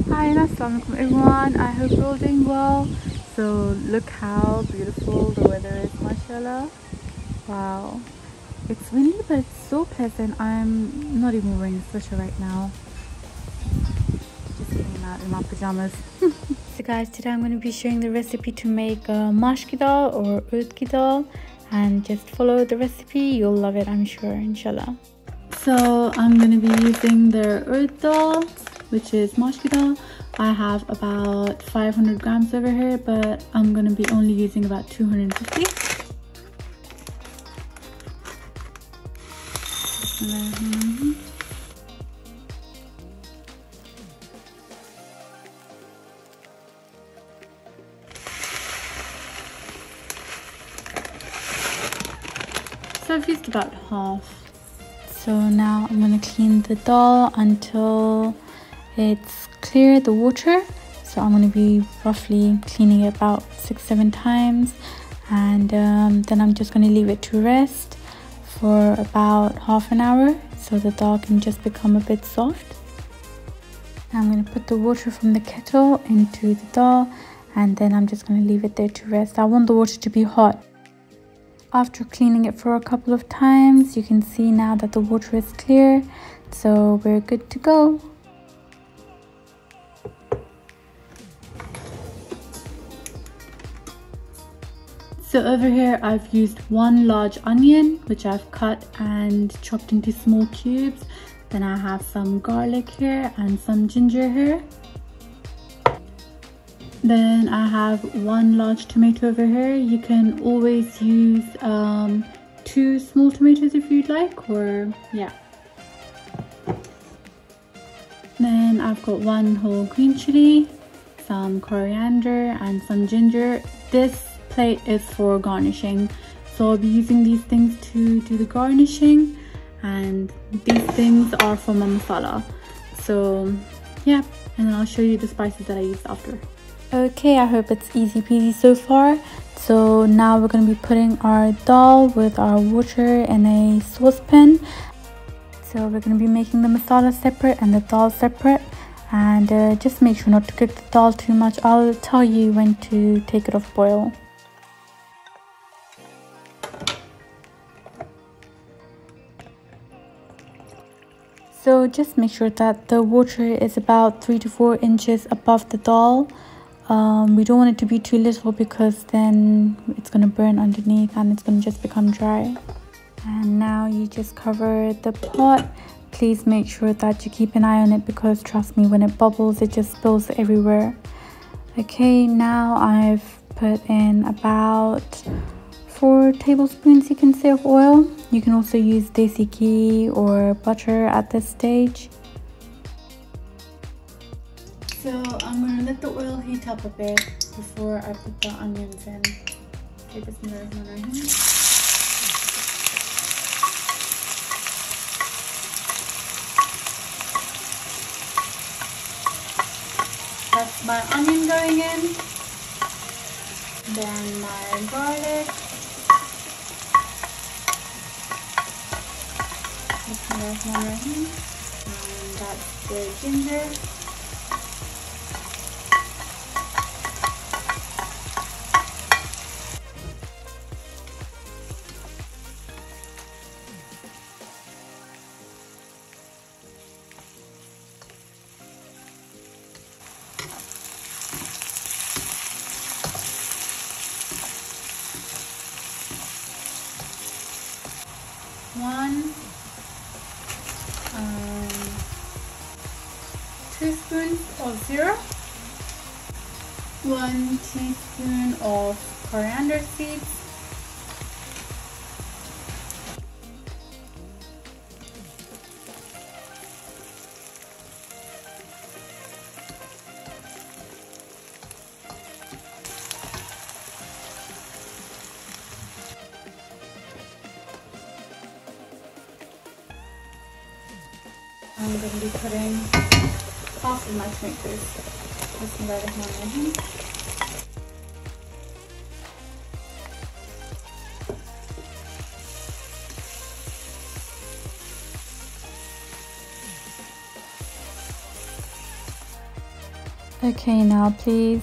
Hi and assalamualaikum everyone. I hope you're all doing well. So look how beautiful the weather is, mashallah. Wow. It's windy but it's so pleasant. I'm not even wearing a sweater right now. Just came out in my pajamas. So guys, today I'm going to be showing the recipe to make mash ki dal or urd ki dal, and just follow the recipe. You'll love it, I'm sure, inshallah. So I'm going to be using the urd dal, which is mash ki dal. I have about 500 grams over here, but I'm going to be only using about 250. So I've used about half. So now I'm going to clean the dal until it's clear, the water. So I'm going to be roughly cleaning it about 6-7 times, and then I'm just going to leave it to rest for about half an hour so the dal can just become a bit soft. Now I'm going to put the water from the kettle into the dal, and then I'm just going to leave it there to rest. I want the water to be hot. After cleaning it for a couple of times, you can see now that the water is clear, so we're good to go. So over here I've used one large onion, which I've cut and chopped into small cubes. Then I have some garlic here and some ginger here. Then I have one large tomato over here. You can always use 2 small tomatoes if you'd like, or yeah. Then I've got one whole green chili, some coriander and some ginger. This plate is for garnishing, so I'll be using these things to do the garnishing, and these things are for my masala. So yeah, and then I'll show you the spices that I used after. Okay, I hope it's easy peasy so far. So now we're going to be putting our dal with our water in a saucepan. So we're going to be making the masala separate and the dal separate, and just make sure not to cook the dal too much. I'll tell you when to take it off boil. So just make sure that the water is about 3 to 4 inches above the dal. We don't want it to be too little, because then it's going to burn underneath and it's going to just become dry. And now you just cover the pot. Please make sure that you keep an eye on it, because trust me, when it bubbles it just spills everywhere. Okay, now I've put in about 4 tablespoons, you can say, of oil. You can also use desi ghee or butter at this stage. So I'm going to let the oil heat up a bit before I put the onions in. Okay, bismillahirrahmanirrahim. That's my onion going in. Then my garlic. Bismillahirrahmanirrahim. And that's the ginger. One teaspoon of zero, 1 teaspoon of coriander seeds, I'm going to be putting half of my tomatoes. Bismillahirrahmanirrahim. Okay, now please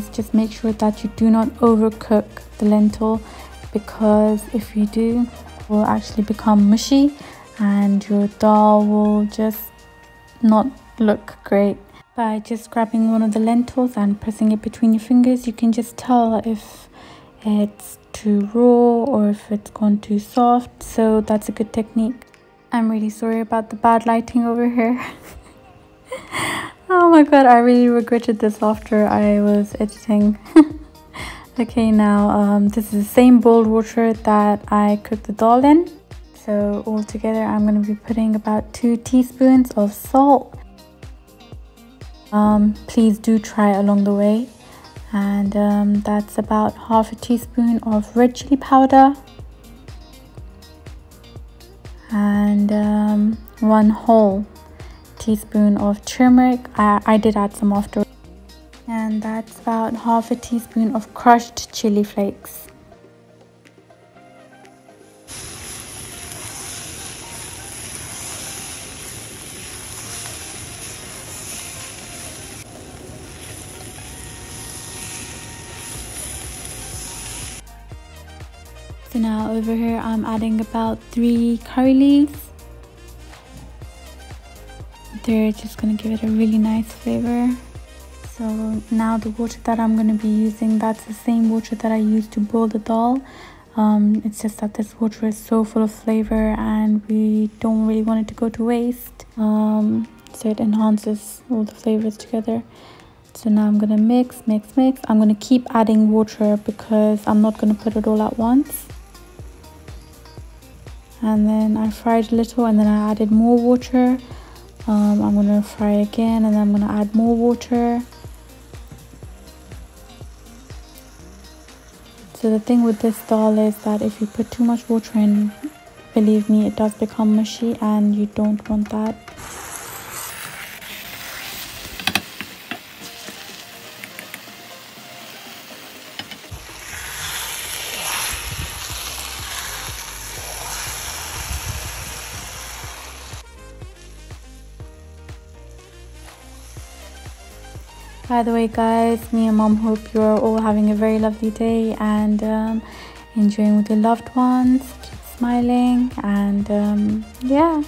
just make sure that you do not overcook the lentil, because if you do, it will actually become mushy and your dal will just not look great. By just grabbing one of the lentils and pressing it between your fingers, you can just tell if it's too raw or if it's gone too soft, so that's a good technique. I'm really sorry about the bad lighting over here. Oh my god, I really regretted this after I was editing. Okay, now this is the same boiled water that I cooked the dal in. So altogether I'm going to be putting about 2 teaspoons of salt. Please do try along the way. And that's about half a teaspoon of red chili powder. And 1 whole teaspoon of turmeric. I did add some after. And that's about half a teaspoon of crushed chili flakes. So now over here I'm adding about 3 curry leaves. They're just gonna give it a really nice flavor. So now the water that I'm going to be using, that's the same water that I used to boil the dal. It's just that this water is so full of flavor and we don't really want it to go to waste. So it enhances all the flavors together. So now I'm going to mix. I'm going to keep adding water because I'm not going to put it all at once. And then I fried a little and then I added more water. I'm going to fry again and then I'm going to add more water. So the thing with this dal is that if you put too much water in, believe me, it does become mushy and you don't want that. By the way guys, me and mom hope you're all having a very lovely day and enjoying with your loved ones. Keep smiling and yeah.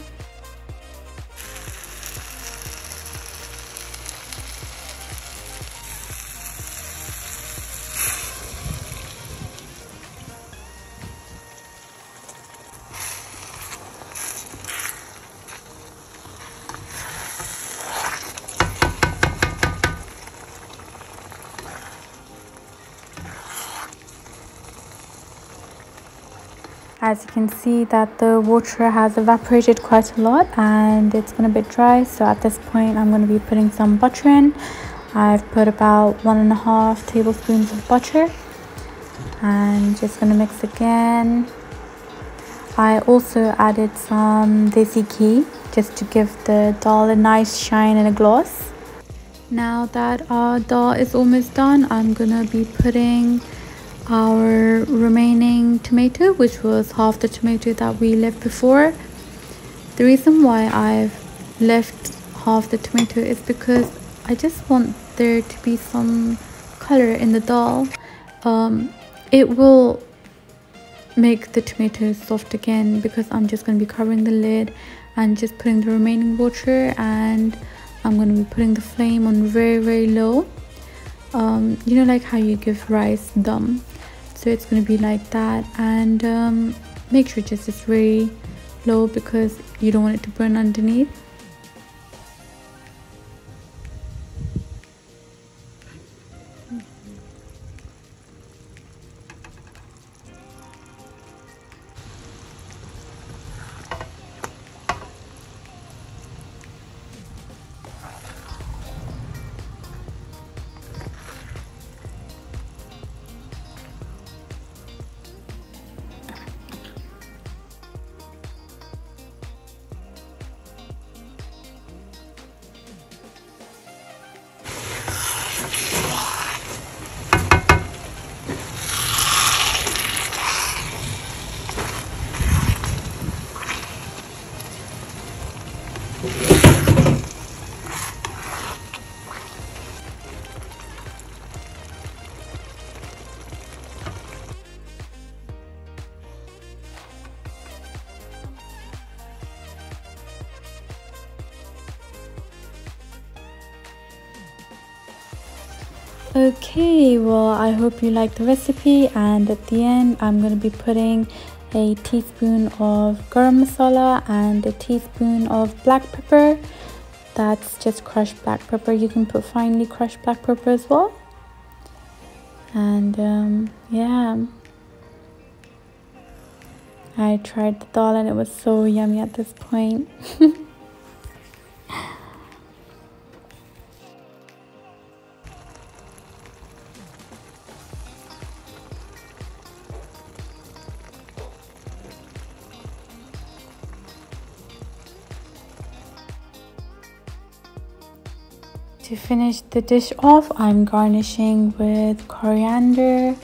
As you can see that the water has evaporated quite a lot and it's been a bit dry, so at this point I'm going to be putting some butter in. I've put about 1.5 tablespoons of butter and just going to mix again. I also added some desi ghee just to give the dal a nice shine and a gloss. Now that our dal is almost done, I'm going to be putting our remaining tomato, which was half the tomato that we left before. The reason why I've left half the tomato is because I just want there to be some color in the dal. It will make the tomatoes soft again because I'm just going to be covering the lid and just putting the remaining water, and I'm going to be putting the flame on very low. You know, like how you give rice dum, so it's going to be like that. And make sure just it's very low because you don't want it to burn underneath. Okay, well, I hope you liked the recipe, and at the end I'm going to be putting a teaspoon of garam masala and a teaspoon of black pepper. That's just crushed black pepper. You can put finely crushed black pepper as well. And yeah, I tried the dal and it was so yummy at this point. To finish the dish off, I'm garnishing with coriander,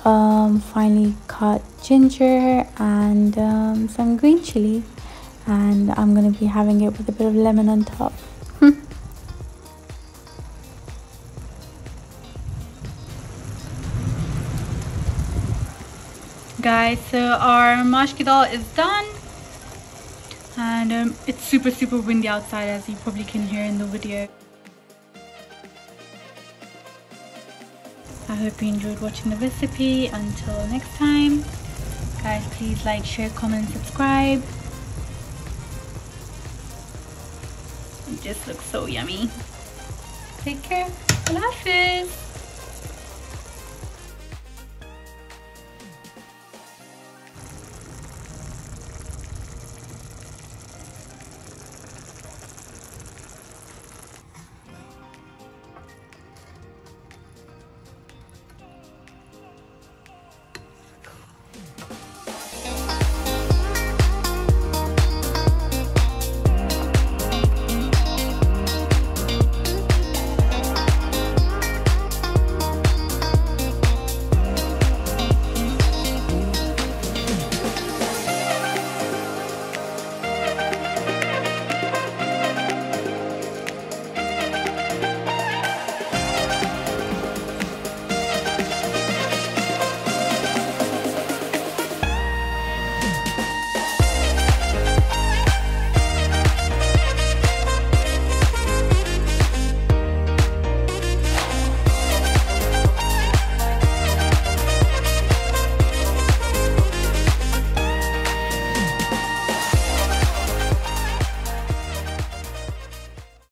finely cut ginger, and some green chili. And I'm going to be having it with a bit of lemon on top. Guys, so our mash ki dal is done. And it's super windy outside, as you probably can hear in the video. I hope you enjoyed watching the recipe. Until next time, guys, please like, share, comment, subscribe. It just looks so yummy. Take care. Allah Hafiz.